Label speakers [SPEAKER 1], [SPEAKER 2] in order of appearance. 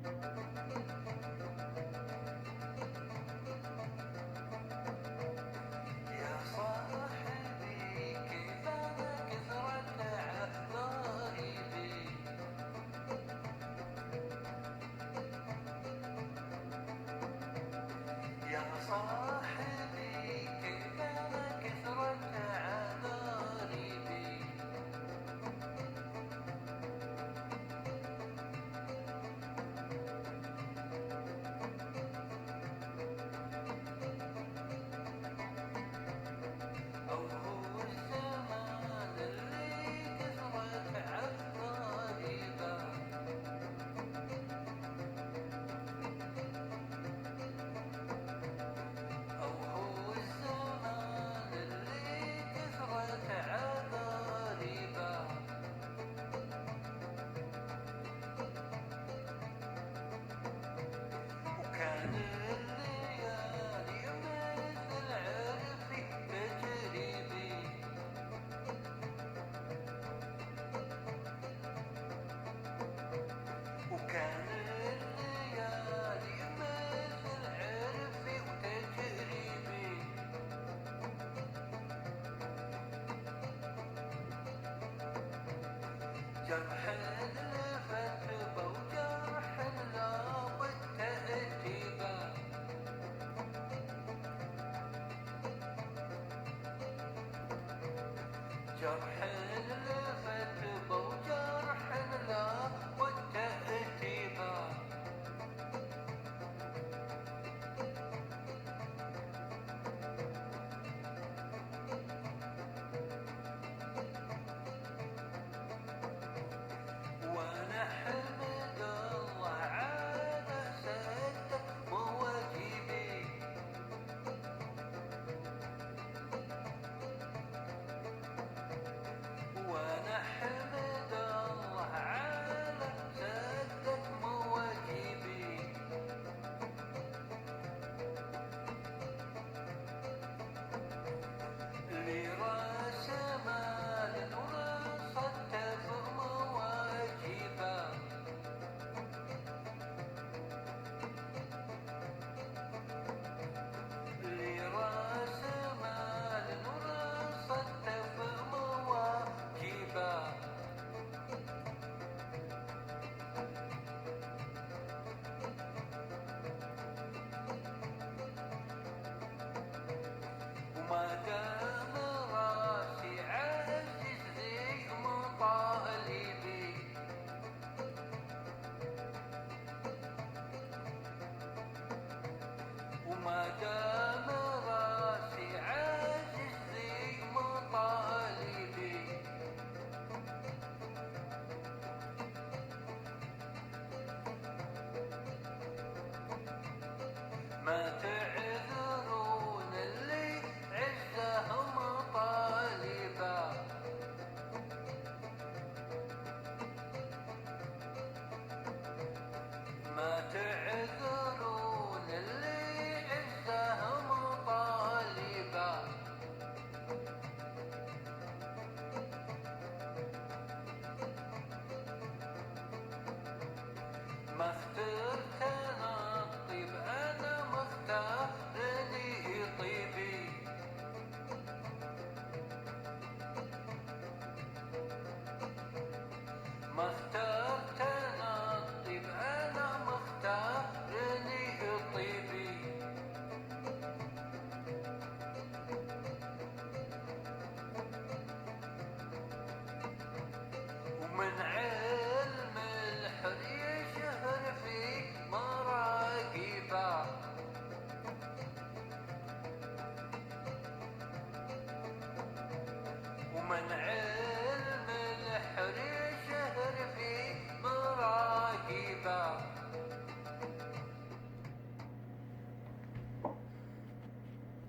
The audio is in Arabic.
[SPEAKER 1] يا صاحبي كيف كثرت عذائبي، يا صاحبي كيف كثرت عذاريبي، أو هو الزمان اللي كثرت عذاريبه، أو هو الزمان اللي كثرت عذاريبه، وكان الليالي مثل عرفي تجريبي، وكان الليالي مثل عرفي وتجريبي، جرح لفت وجرح لاقت تأديبه، جرح لفت وجرح لاقت تأديبه، وانا حمد الله على سد مواجبي، وانا حمد الله على سد مواجبي، لراس مال ورصدت مواجبه، لراس مال ورصدت مواجبه، وما دام راسي عزيز ذي مطالبي، وما دام راسي عزيز ذي مطالبي، ما تعذرون اللي عزه مطالبه، ما تعذرون اللي عزه مطالبه، ما اخترت انا الطيب انا مختارني طيبي، ما اخترت انا الطيب انا مختارني طيبي، ومن